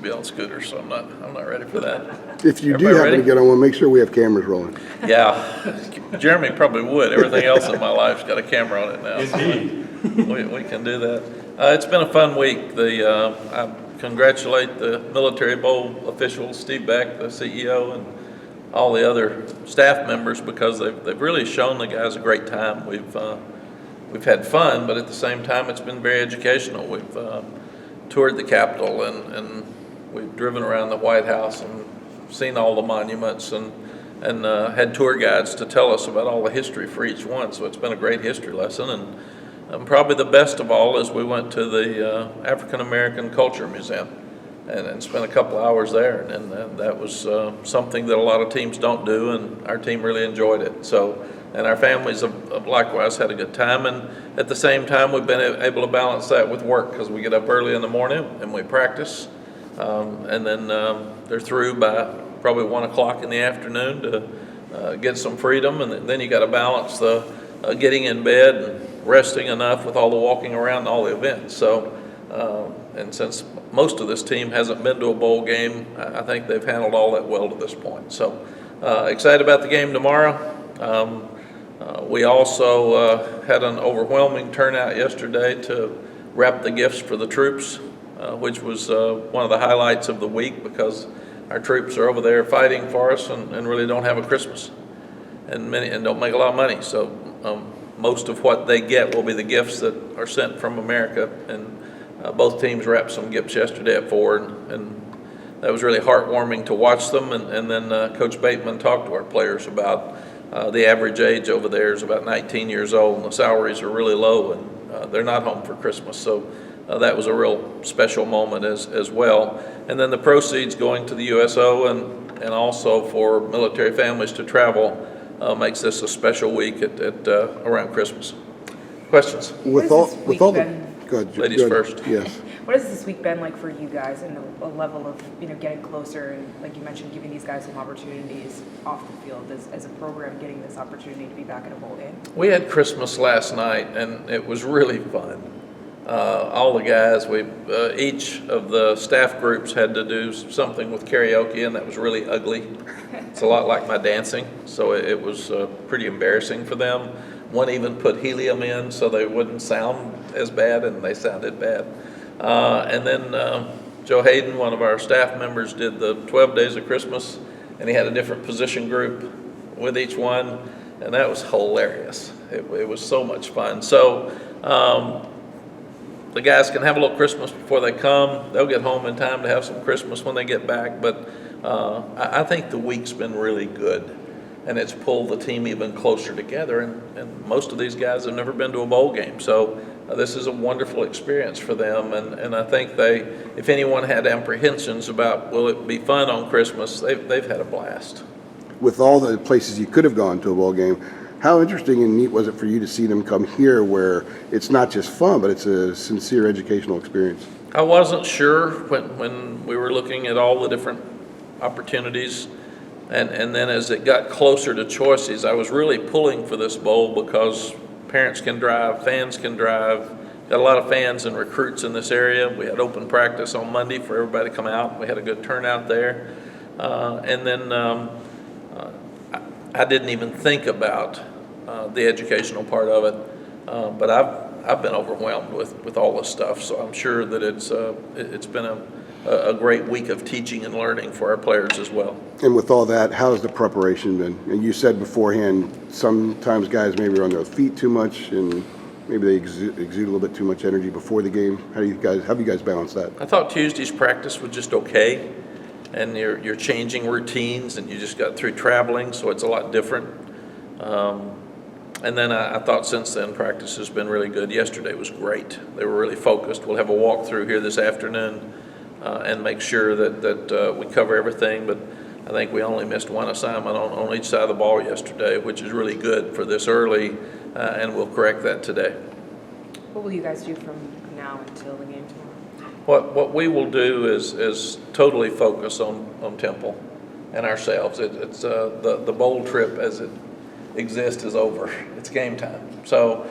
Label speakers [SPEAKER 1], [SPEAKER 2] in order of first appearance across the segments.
[SPEAKER 1] be on scooters, so I'm not ready for that.
[SPEAKER 2] If you do
[SPEAKER 1] Everybody
[SPEAKER 2] happen
[SPEAKER 1] ready?
[SPEAKER 2] to get on one, make sure we have cameras rolling.
[SPEAKER 1] Yeah, Jeremy probably would. Everything else in my life's got a camera on it now.
[SPEAKER 3] Indeed.
[SPEAKER 1] We can do that. It's been a fun week. I congratulate the Military Bowl officials, Steve Beck, the CEO, and all the other staff members because they've really shown the guys a great time. We've had fun, but at the same time, it's been very educational. We've toured the Capitol and we've driven around the White House and seen all the monuments and had tour guides to tell us about all the history for each one. So it's been a great history lesson. And probably the best of all is we went to the African American Culture Museum and spent a couple hours there. And that was something that a lot of teams don't do, and our team really enjoyed it. So, and our families have likewise had a good time. And at the same time, we've been able to balance that with work because we get up early in the morning and we practice. And then they're through by probably 1 o'clock in the afternoon to get some freedom. And then you got to balance the getting in bed and resting enough with all the walking around and all the events. So, and since most of this team hasn't been to a bowl game, I think they've handled all that well to this point. So excited about the game tomorrow. We also had an overwhelming turnout yesterday to wrap the gifts for the troops, which was one of the highlights of the week because our troops are over there fighting for us and really don't have a Christmas and don't make a lot of money. So most of what they get will be the gifts that are sent from America. And both teams wrapped some gifts yesterday at 4, and that was really heartwarming to watch them. And then Coach Bateman talked to our players about the average age over there is about 19 years old, and the salaries are really low, and they're not home for Christmas. So that was a real special moment as well. And then the proceeds going to the USO and also for military families to travel makes this a special week at around Christmas. Questions?
[SPEAKER 2] With all the, go ahead,
[SPEAKER 1] Ladies first.
[SPEAKER 2] Yes.
[SPEAKER 4] What has this week been like for you guys and a level of, getting closer and, like you mentioned, giving these guys some opportunities off the field as a program, getting this opportunity to be back in a bowl game?
[SPEAKER 1] We had Christmas last night, and it was really fun. All the guys, each of the staff groups had to do something with karaoke, and that was really ugly. It's a lot like my dancing, so it was pretty embarrassing for them. One even put helium in so they wouldn't sound as bad, and they sounded bad. And then Joe Hayden, one of our staff members, did the 12 Days of Christmas, and he had a different position group with each one, and that was hilarious. It was so much fun. So the guys can have a little Christmas before they come. They'll get home in time to have some Christmas when they get back. But I think the week's been really good, and it's pulled the team even closer together. And most of these guys have never been to a bowl game. So this is a wonderful experience for them. And I think if anyone had apprehensions about will it be fun on Christmas, they've had a blast.
[SPEAKER 2] With all the places you could have gone to a bowl game, how interesting and neat was it for you to see them come here where it's not just fun, but it's a sincere educational experience?
[SPEAKER 1] I wasn't sure when we were looking at all the different opportunities. And then as it got closer to choices, I was really pulling for this bowl because parents can drive, fans can drive. Got a lot of fans and recruits in this area. We had open practice on Monday for everybody to come out. We had a good turnout there. And then I didn't even think about the educational part of it, but I've been overwhelmed with all this stuff. So I'm sure that it's been a great week of teaching and learning for our players as well.
[SPEAKER 2] And with all that, how has the preparation been? And you said beforehand, sometimes guys maybe are on their feet too much, and maybe they exude a little bit too much energy before the game. How have you guys balanced that?
[SPEAKER 1] I thought Tuesday's practice was just okay. And you're changing routines, and you just got through traveling, so it's a lot different. And then I thought since then practice has been really good. Yesterday was great. They were really focused. We'll have a walkthrough here this afternoon and make sure that we cover everything. But I think we only missed one assignment on each side of the ball yesterday, which is really good for this early, and we'll correct that today.
[SPEAKER 4] What will you guys do from now until the game tomorrow?
[SPEAKER 1] What we will do is totally focus on Temple and ourselves. It's the bowl trip as it exists is over. It's game time. So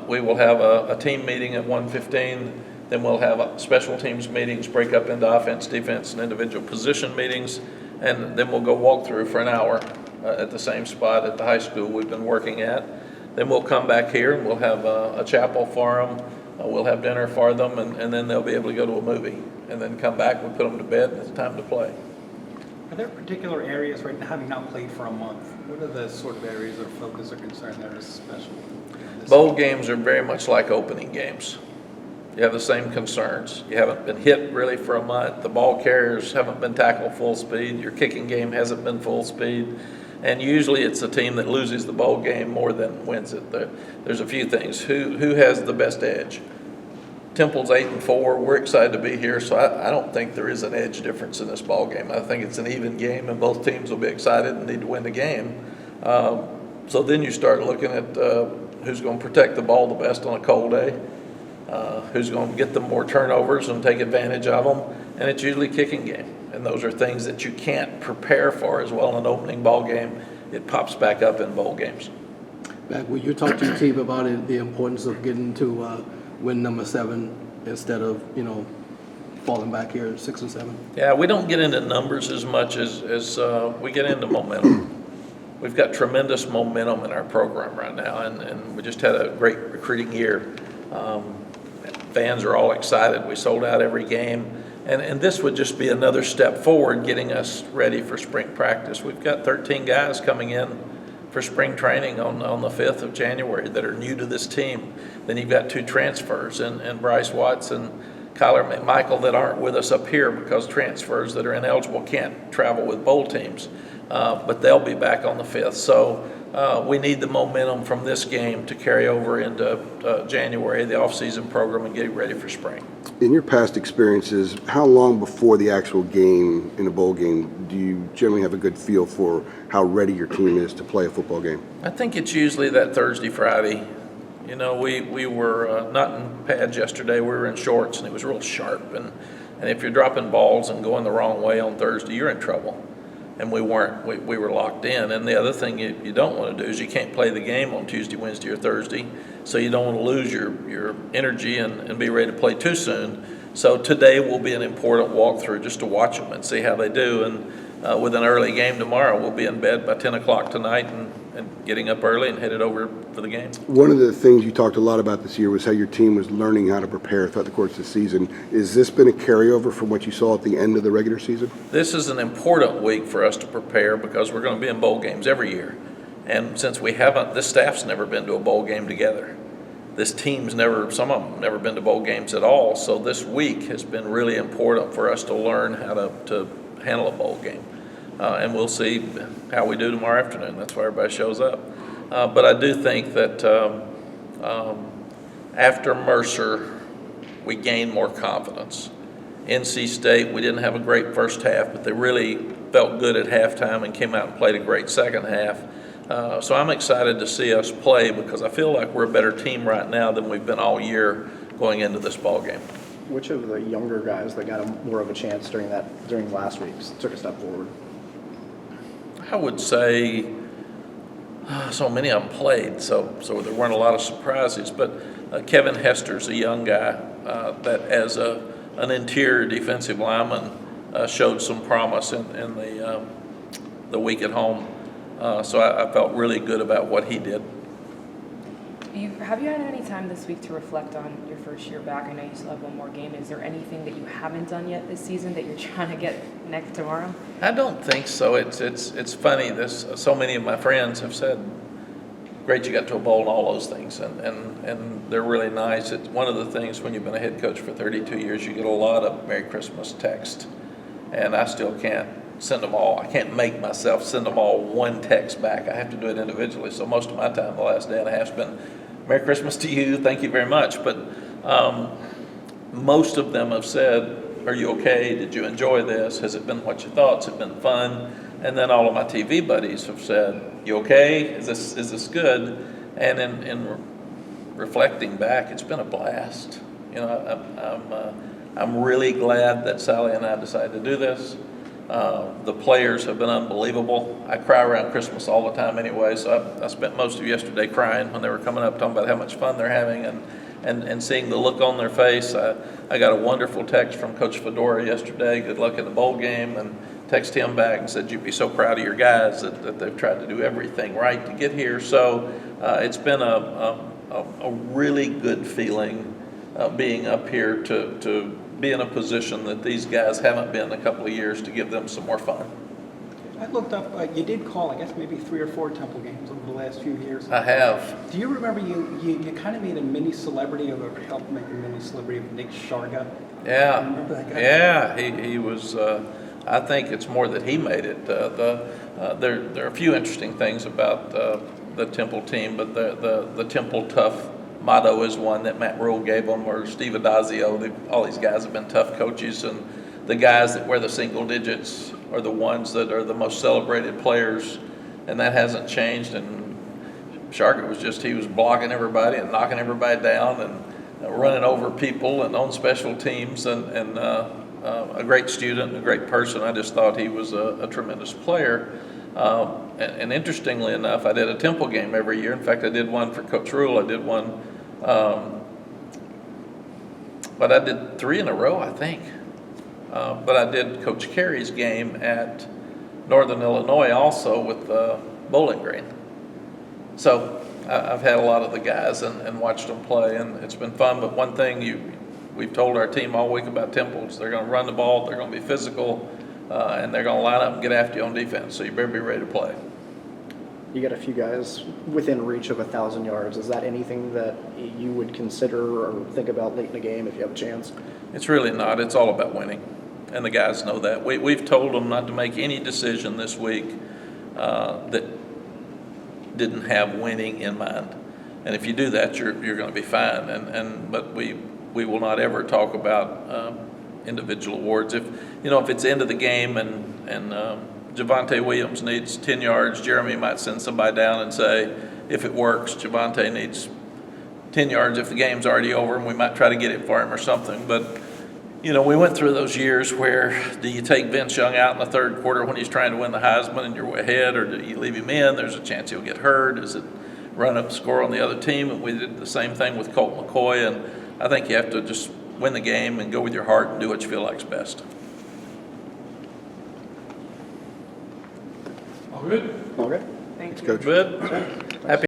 [SPEAKER 1] we will have a team meeting at 1:15. Then we'll have special teams meetings, break up into offense, defense, and individual position meetings. And then we'll go walk through for an hour at the same spot at the high school we've been working at. Then we'll come back here and we'll have a chapel for them. We'll have dinner for them, and then they'll be able to go to a movie. And then come back, we put them to bed, and it's time to play.
[SPEAKER 3] Are there particular areas right now, having not played for a month, what are the sort of areas of focus or concern that are special?
[SPEAKER 1] Bowl games are very much like opening games. You have the same concerns. You haven't been hit really for a month. The ball carriers haven't been tackled full speed. Your kicking game hasn't been full speed. And usually it's the team that loses the bowl game more than wins it. There's a few things. Who has the best edge? Temple's 8-4. We're excited to be here, so I don't think there is an edge difference in this ball game. I think it's an even game, and both teams will be excited and need to win the game. So then you start looking at who's going to protect the ball the best on a cold day, who's going to get them more turnovers and take advantage of them, and it's usually kicking game. And those are things that you can't prepare for as well in an opening ball game. It pops back up in bowl games.
[SPEAKER 5] Back when you talked to your team about it, the importance of getting to win number 7 instead of, falling back here at 6 and 7.
[SPEAKER 1] Yeah, we don't get into numbers as much as we get into momentum. We've got tremendous momentum in our program right now, and we just had a great recruiting year. Fans are all excited. We sold out every game. And this would just be another step forward getting us ready for spring practice. We've got 13 guys coming in for spring training on the 5th of January that are new to this team. Then you've got 2 transfers, and Bryce Watts and Kyler McMichael that aren't with us up here because transfers that are ineligible can't travel with bowl teams. But they'll be back on the 5th. So we need the momentum from this game to carry over into January, the off-season program, and get ready for spring.
[SPEAKER 2] In your past experiences, how long before the actual game, in a bowl game, do you generally have a good feel for how ready your team is to play a football game?
[SPEAKER 1] I think it's usually that Thursday, Friday. We were not in pads yesterday. We were in shorts, and it was real sharp. And if you're dropping balls and going the wrong way on Thursday, you're in trouble. And we weren't. We were locked in. And the other thing you don't want to do is you can't play the game on Tuesday, Wednesday, or Thursday. So you don't want to lose your energy and be ready to play too soon. So today will be an important walkthrough just to watch them and see how they do. And with an early game tomorrow, we'll be in bed by 10 o'clock tonight and getting up early and headed over for the game.
[SPEAKER 2] One of the things you talked a lot about this year was how your team was learning how to prepare throughout the course of the season. Has this been a carryover from what you saw at the end of the regular season?
[SPEAKER 1] This is an important week for us to prepare because we're going to be in bowl games every year. And since this staff's never been to a bowl game together. This team's some of them never been to bowl games at all. So this week has been really important for us to learn how to handle a bowl game. And we'll see how we do tomorrow afternoon. That's why everybody shows up. But I do think that after Mercer, we gained more confidence. NC State, we didn't have a great first half, but they really felt good at halftime and came out and played a great second half. So I'm excited to see us play because I feel like we're a better team right now than we've been all year going into this ball game.
[SPEAKER 6] Which of the younger guys that got more of a chance during last week took a step forward?
[SPEAKER 1] I would say so many of them played, so there weren't a lot of surprises. But Kevin Hester's a young guy that, as an interior defensive lineman, showed some promise in the week at home. So I felt really good about what he did.
[SPEAKER 4] Have you had any time this week to reflect on your first year back? I know you still have one more game. Is there anything that you haven't done yet this season that you're trying to get next tomorrow?
[SPEAKER 1] I don't think so. It's funny. So many of my friends have said, great you got to a bowl and all those things, and they're really nice. It's one of the things when you've been a head coach for 32 years, you get a lot of Merry Christmas text, and I still can't send them all. I can't make myself send them all one text back. I have to do it individually. So most of my time the last day and a half has been Merry Christmas to you, thank you very much. But most of them have said, are you okay? Did you enjoy this? Has it been what you thought? Has it been fun? And then all of my TV buddies have said, you okay? Is this good? And in reflecting back, it's been a blast. I'm really glad that Sally and I decided to do this. The players have been unbelievable. I cry around Christmas all the time anyway, so I spent most of yesterday crying when they were coming up, talking about how much fun they're having and seeing the look on their face. I got a wonderful text from Coach Fedora yesterday, good luck in the bowl game, and text him back and said, you'd be so proud of your guys that they've tried to do everything right to get here. So it's been a really good feeling being up here to be in a position that these guys haven't been in a couple of years, to give them some more fun.
[SPEAKER 3] I looked up, you did call, I guess, maybe 3 or 4 Temple games over the last few years.
[SPEAKER 1] I have.
[SPEAKER 3] Do you remember you kind of made a mini celebrity of, or helped make a mini celebrity of Nick Sharga?
[SPEAKER 1] Yeah.
[SPEAKER 3] Remember that guy?
[SPEAKER 1] Yeah, he was, I think it's more that he made it. There are a few interesting things about the Temple team, but the Temple Tough motto is one that Matt Rule gave them, or Steve Adazio. All these guys have been tough coaches, and the guys that wear the single digits are the ones that are the most celebrated players, and that hasn't changed. And Sharkey he was blocking everybody and knocking everybody down and running over people and on special teams, and a great student, a great person. I just thought he was a tremendous player. And interestingly enough, I did a Temple game every year. In fact, I did one for Coach Rule. I did one, but I did 3 in a row, I think. But I did Coach Carey's game at Northern Illinois also with Bowling Green. So I've had a lot of the guys and watched them play, and it's been fun. But one thing we've told our team all week about Temple is they're going to run the ball, they're going to be physical, and they're going to line up and get after you on defense. So you better be ready to play.
[SPEAKER 6] You got a few guys within reach of 1,000 yards. Is that anything that you would consider or think about late in the game if you have a chance?
[SPEAKER 1] It's really not. It's all about winning, and the guys know that. We've told them not to make any decision this week that didn't have winning in mind. And if you do that, you're going to be fine. But we will not ever talk about individual awards. If it's the end of the game and Javonte Williams needs 10 yards, Jeremy might send somebody down and say, if it works, Javonte needs 10 yards if the game's already over, and we might try to get it for him or something. But we went through those years where, do you take Vince Young out in the third quarter when he's trying to win the Heisman and you're ahead, or do you leave him in? There's a chance he'll get hurt. Is it run up the score on the other team? And we did the same thing with Colt McCoy, and I think you have to just win the game and go with your heart and do what you feel like's best.
[SPEAKER 7] All good?
[SPEAKER 6] All right.
[SPEAKER 4] Thank you.
[SPEAKER 2] Coach.
[SPEAKER 1] Good. Happy